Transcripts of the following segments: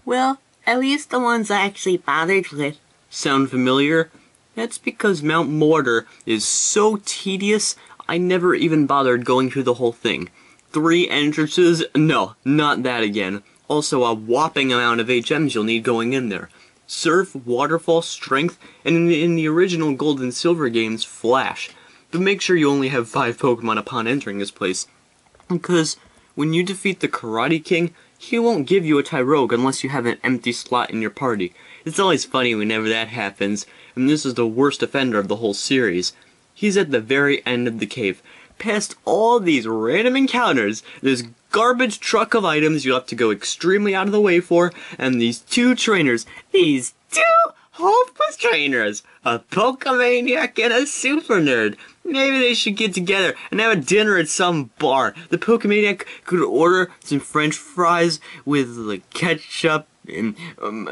Well, at least the ones I actually bothered with. Sound familiar? That's because Mount Mortar is so tedious, I never even bothered going through the whole thing. 3 entrances? No, not that again. Also a whopping amount of HMs you'll need going in there. Surf, Waterfall, Strength, and in the original Gold and Silver games, Flash. But make sure you only have 5 Pokemon upon entering this place. Because when you defeat the Karate King, he won't give you a Tyrogue unless you have an empty slot in your party. It's always funny whenever that happens, and this is the worst offender of the whole series. He's at the very end of the cave. Past all these random encounters, this garbage truck of items you have to go extremely out of the way for, and these 2 trainers, these 2 hopeless trainers, a Pokemaniac and a Super Nerd. Maybe they should get together and have a dinner at some bar. The Pokemaniac could order some French fries with like ketchup and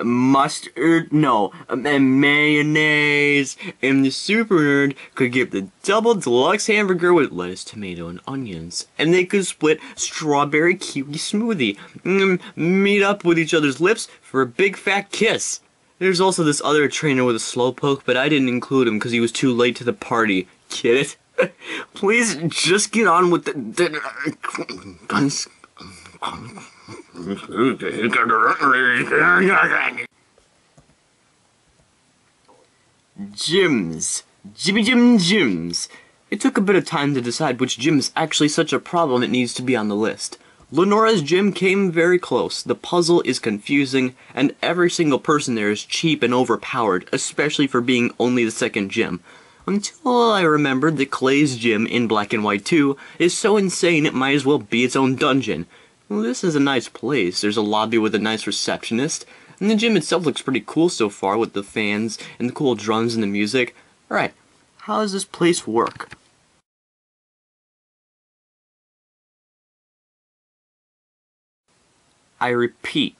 mustard, and mayonnaise. And the Super Nerd could get the double deluxe hamburger with lettuce, tomato, and onions. And they could split strawberry kiwi smoothie. Meet up with each other's lips for a big fat kiss. There's also this other trainer with a Slowpoke, but I didn't include him because he was too late to the party. Get it? Please just get on with the gyms. Gyms. It took a bit of time to decide which gym is actually such a problem it needs to be on the list. Lenora's gym came very close. The puzzle is confusing, and every single person there is cheap and overpowered, especially for being only the second gym. Until I remembered that Clay's gym in Black and White 2 is so insane it might as well be its own dungeon. Well, this is a nice place. There's a lobby with a nice receptionist, and the gym itself looks pretty cool so far with the fans and the cool drums and the music. Alright, how does this place work? I repeat,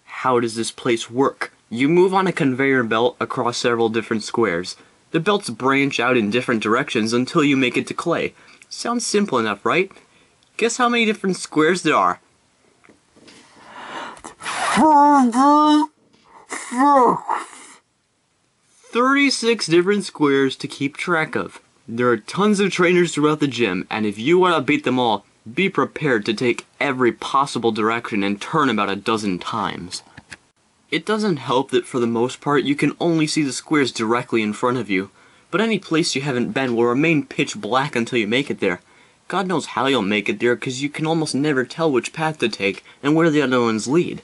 how does this place work? You move on a conveyor belt across several different squares. The belts branch out in different directions until you make it to Clay. Sounds simple enough, right? Guess how many different squares there are? 36 different squares to keep track of. There are tons of trainers throughout the gym, and if you want to beat them all, be prepared to take every possible direction and turn about a dozen times. It doesn't help that for the most part you can only see the squares directly in front of you, but any place you haven't been will remain pitch black until you make it there. God knows how you'll make it there because you can almost never tell which path to take and where the other ones lead.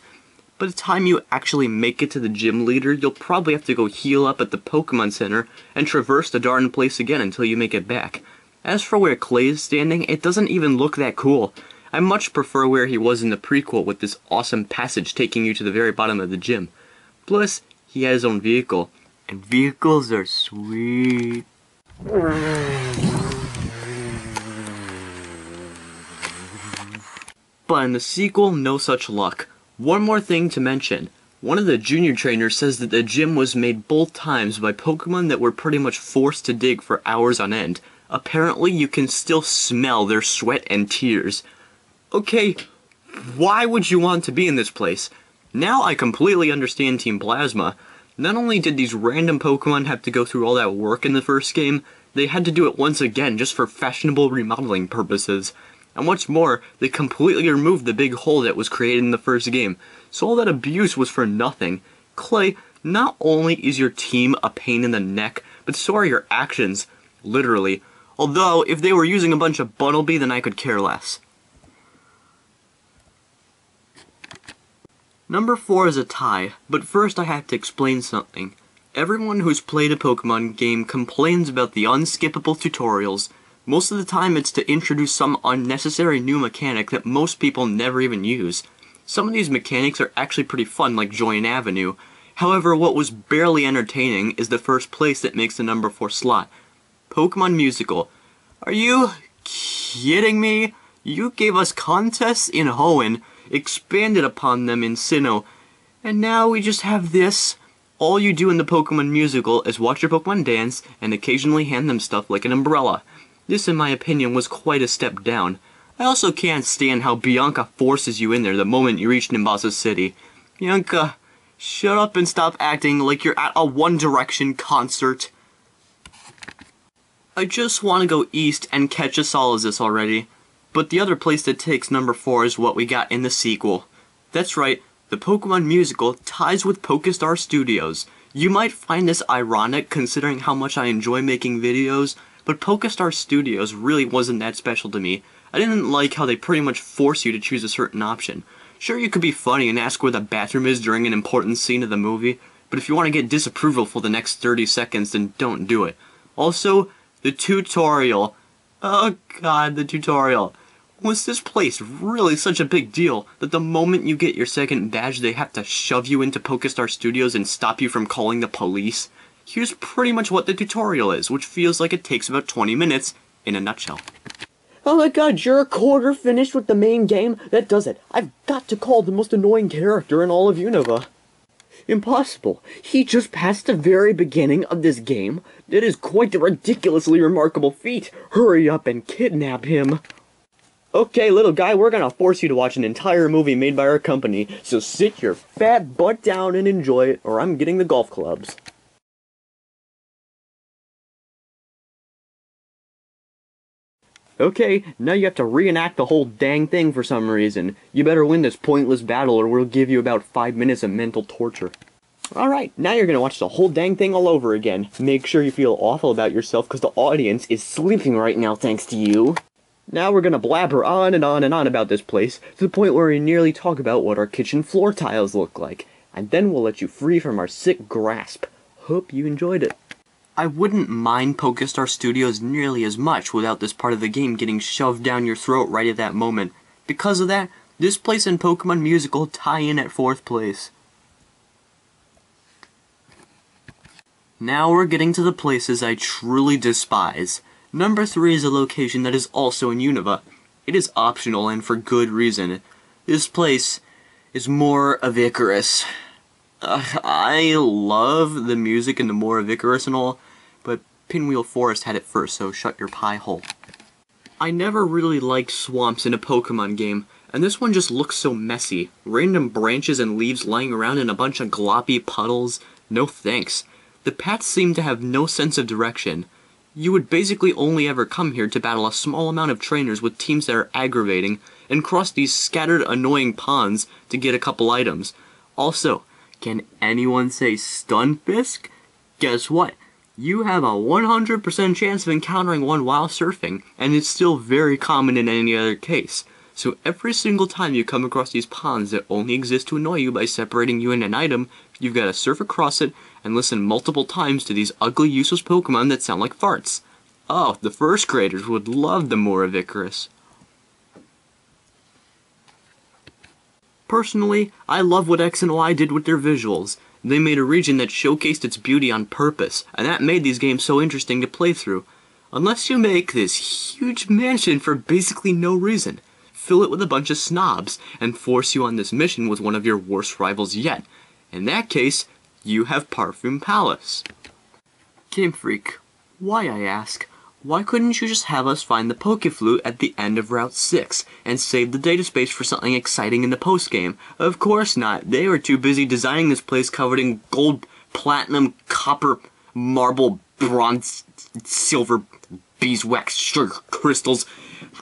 By the time you actually make it to the gym leader, you'll probably have to go heal up at the Pokemon Center and traverse the darn place again until you make it back. As for where Clay is standing, it doesn't even look that cool. I much prefer where he was in the prequel with this awesome passage taking you to the very bottom of the gym. Plus, he has his own vehicle, and vehicles are sweet. But in the sequel, no such luck. One more thing to mention. One of the junior trainers says that the gym was made both times by Pokemon that were pretty much forced to dig for hours on end. Apparently, you can still smell their sweat and tears. Okay, why would you want to be in this place? Now I completely understand Team Plasma. Not only did these random Pokemon have to go through all that work in the first game, they had to do it once again just for fashionable remodeling purposes. And what's more, they completely removed the big hole that was created in the first game, so all that abuse was for nothing. Clay, not only is your team a pain in the neck, but so are your actions. Literally. Although, if they were using a bunch of Bunnelby, then I could care less. Number 4 is a tie, but first I have to explain something. Everyone who's played a Pokemon game complains about the unskippable tutorials. Most of the time it's to introduce some unnecessary new mechanic that most people never even use. Some of these mechanics are actually pretty fun, like Join Avenue. However, what was barely entertaining is the first place that makes the number 4 slot. Pokemon Musical. Are you kidding me? You gave us contests in Hoenn, expanded upon them in Sinnoh, and now we just have this? All you do in the Pokemon Musical is watch your Pokemon dance and occasionally hand them stuff like an umbrella. This, in my opinion, was quite a step down. I also can't stand how Bianca forces you in there the moment you reach Nimbasa City. Bianca, shut up and stop acting like you're at a One Direction concert. I just want to go east and catch a Solazis already. But the other place that takes number 4 is what we got in the sequel. That's right, the Pokemon musical ties with Pokestar Studios. You might find this ironic considering how much I enjoy making videos, but Pokestar Studios really wasn't that special to me. I didn't like how they pretty much force you to choose a certain option. Sure, you could be funny and ask where the bathroom is during an important scene of the movie, but if you want to get disapproval for the next 30 seconds, then don't do it. Also, the tutorial. Oh god, the tutorial. Was this place really such a big deal that the moment you get your second badge they have to shove you into Pokestar Studios and stop you from calling the police? Here's pretty much what the tutorial is, which feels like it takes about 20 minutes in a nutshell. Oh my god, you're a quarter finished with the main game? That does it. I've got to call the most annoying character in all of Unova. Impossible. He just passed the very beginning of this game? That is quite a ridiculously remarkable feat. Hurry up and kidnap him. Okay, little guy, we're gonna force you to watch an entire movie made by our company, so sit your fat butt down and enjoy it, or I'm getting the golf clubs. Okay, now you have to reenact the whole dang thing for some reason. You better win this pointless battle or we'll give you about 5 minutes of mental torture. Alright, now you're gonna watch the whole dang thing all over again. Make sure you feel awful about yourself because the audience is sleeping right now thanks to you. Now we're gonna blabber on and on and on about this place, to the point where we nearly talk about what our kitchen floor tiles look like. And then we'll let you free from our sick grasp. Hope you enjoyed it. I wouldn't mind Pokestar Studios nearly as much without this part of the game getting shoved down your throat right at that moment. Because of that, this place and Pokemon Musical tie in at 4th place. Now we're getting to the places I truly despise. Number 3 is a location that is also in Unova. It is optional and for good reason. This place is more of Icarus. I love the music and the more of Icarus and all, but Pinwheel Forest had it first, so shut your pie hole. I never really liked swamps in a Pokemon game, and this one just looks so messy. Random branches and leaves lying around in a bunch of gloppy puddles. No thanks. The paths seem to have no sense of direction. You would basically only ever come here to battle a small amount of trainers with teams that are aggravating, and cross these scattered annoying ponds to get a couple items. Also, can anyone say Stunfisk? Guess what? You have a 100% chance of encountering one while surfing, and it's still very common in any other case. So every single time you come across these ponds that only exist to annoy you by separating you and an item, you've got to surf across it and listen multiple times to these ugly useless Pokemon that sound like farts. Oh, the first graders would love the more of Icarus. Personally, I love what X and Y did with their visuals. They made a region that showcased its beauty on purpose, and that made these games so interesting to play through. Unless you make this huge mansion for basically no reason, fill it with a bunch of snobs, and force you on this mission with one of your worst rivals yet. In that case, you have Parfum Palace. Game Freak, why, I ask? Why couldn't you just have us find the Pokeflute at the end of Route 6 and save the data space for something exciting in the postgame? Of course not. They were too busy designing this place covered in gold, platinum, copper, marble, bronze, silver, beeswax, sugar crystals,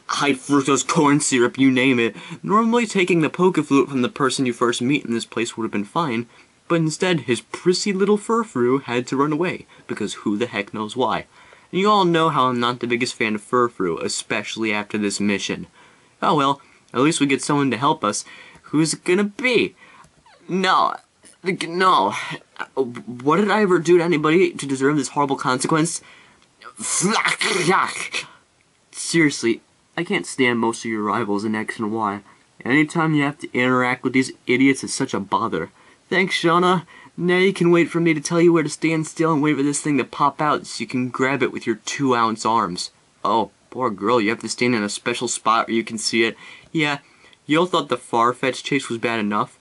high fructose corn syrup, you name it. Normally taking the Pokeflute from the person you first meet in this place would have been fine, but instead his prissy little Furfrou had to run away, because who the heck knows why. You all know how I'm not the biggest fan of Furfrou, especially after this mission. Oh well, at least we get someone to help us. Who's it gonna be? No. What did I ever do to anybody to deserve this horrible consequence? Seriously, I can't stand most of your rivals in X and Y. Anytime you have to interact with these idiots is such a bother. Thanks, Shauna. Now you can wait for me to tell you where to stand still and wait for this thing to pop out so you can grab it with your 2-ounce arms. Oh, poor girl, you have to stand in a special spot where you can see it. Yeah, you all thought the Farfetch chase was bad enough.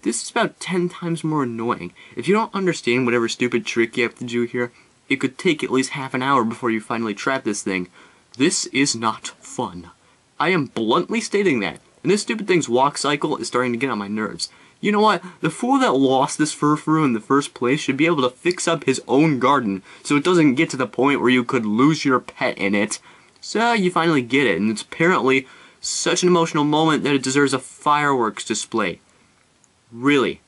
This is about 10 times more annoying. If you don't understand whatever stupid trick you have to do here, it could take at least half an hour before you finally trap this thing. This is not fun. I am bluntly stating that. and this stupid thing's walk cycle is starting to get on my nerves. You know what? The fool that lost this furfuru in the first place should be able to fix up his own garden so it doesn't get to the point where you could lose your pet in it. So you finally get it, and it's apparently such an emotional moment that it deserves a fireworks display. Really?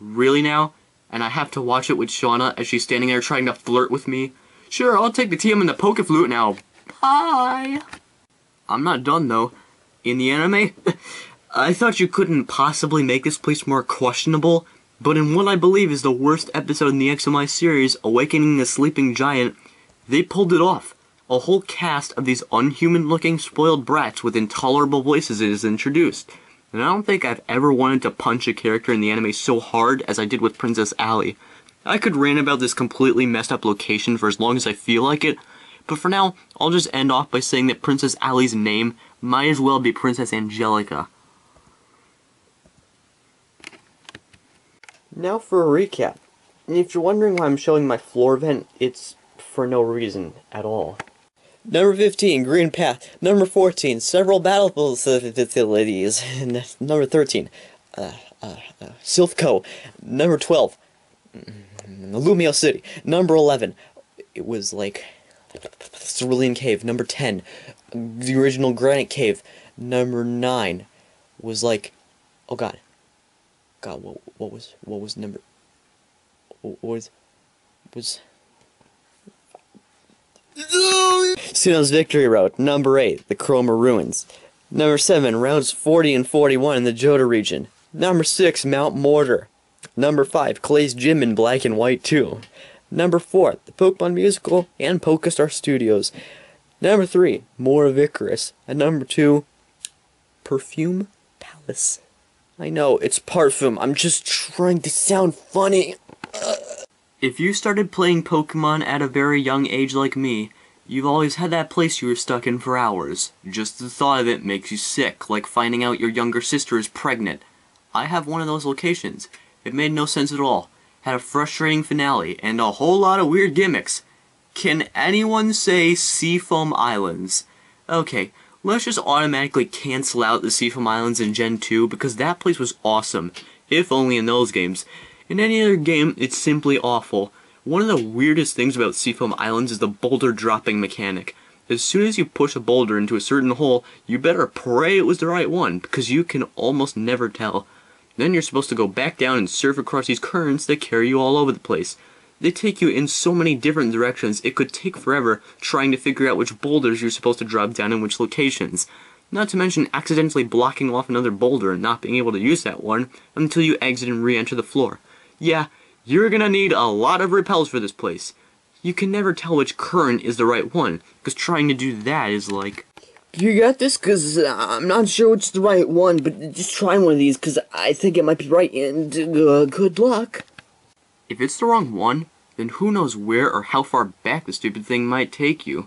Really now? And I have to watch it with Shauna as she's standing there trying to flirt with me? Sure, I'll take the TM and the poke flute now. Bye! I'm not done though. In the anime, I thought you couldn't possibly make this place more questionable, but in what I believe is the worst episode in the XMI series, Awakening the Sleeping Giant, they pulled it off. A whole cast of these unhuman-looking spoiled brats with intolerable voices is introduced. And I don't think I've ever wanted to punch a character in the anime so hard as I did with Princess Allie. I could rant about this completely messed up location for as long as I feel like it, but for now, I'll just end off by saying that Princess Allie's name might as well be Princess Angelica. Now for a recap. If you're wondering why I'm showing my floor vent, it's for no reason at all. Number 15, Green Path. Number 14, several battlefield facilities. Number 13, Silphco. Number 12, Lumio City. Number 11, it was like Cerulean Cave. Number 10, the original Granite Cave. Number 9 was like, oh god, what was number? What was Suno's Victory Road. Number 8, the Chroma Ruins. Number 7, rounds 40 and 41 in the Johto region. Number 6, Mount Mortar. Number 5, Clay's Gym in Black and White 2. Number 4, the Pokemon Musical and Pokestar Studios. Number 3, more of Icarus. And number 2, Perfume Palace. I know, it's Parfum. I'm just trying to sound funny. If you started playing Pokemon at a very young age like me, you've always had that place you were stuck in for hours. Just the thought of it makes you sick, like finding out your younger sister is pregnant. I have one of those locations. It made no sense at all. Had a frustrating finale, and a whole lot of weird gimmicks. Can anyone say Seafoam Islands? Okay, let's just automatically cancel out the Seafoam Islands in Gen 2, because that place was awesome. If only in those games. In any other game, it's simply awful. One of the weirdest things about Seafoam Islands is the boulder dropping mechanic. As soon as you push a boulder into a certain hole, you better pray it was the right one, because you can almost never tell. Then you're supposed to go back down and surf across these currents that carry you all over the place. They take you in so many different directions, it could take forever trying to figure out which boulders you're supposed to drop down in which locations. Not to mention accidentally blocking off another boulder and not being able to use that one until you exit and re-enter the floor. Yeah, you're gonna need a lot of repels for this place. You can never tell which current is the right one, because trying to do that is like... You got this? Because I'm not sure which is the right one, but just try one of these, because I think it might be right, and good luck. If it's the wrong one, then who knows where or how far back the stupid thing might take you.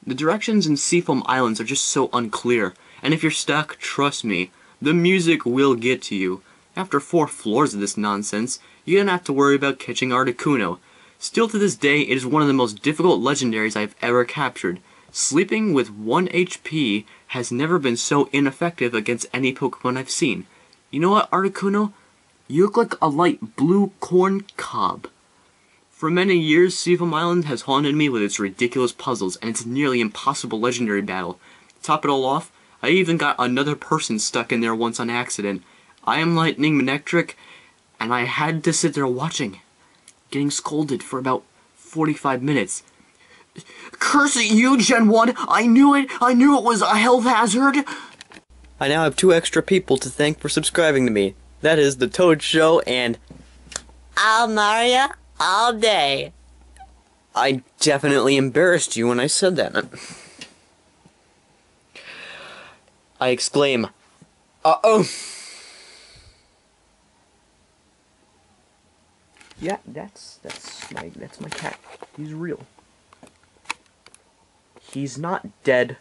The directions in Seafoam Islands are just so unclear, and if you're stuck, trust me, the music will get to you. After 4 floors of this nonsense, you don't have to worry about catching Articuno. Still to this day, it is one of the most difficult legendaries I've ever captured. Sleeping with 1 HP has never been so ineffective against any Pokemon I've seen. You know what, Articuno? You look like a light blue corn cob. For many years, Seafoam Island has haunted me with its ridiculous puzzles and its nearly impossible legendary battle. To top it all off, I even got another person stuck in there once on accident. I am Lightning Manectric, and I had to sit there watching, getting scolded for about 45 minutes. Curse at you, Gen 1! I knew it! I knew it was a health hazard! I now have 2 extra people to thank for subscribing to me. That is the Toad Show and... I'll Mario all day. I definitely embarrassed you when I said that. I exclaim, uh-oh! Yeah, that's my cat. He's real. He's not dead.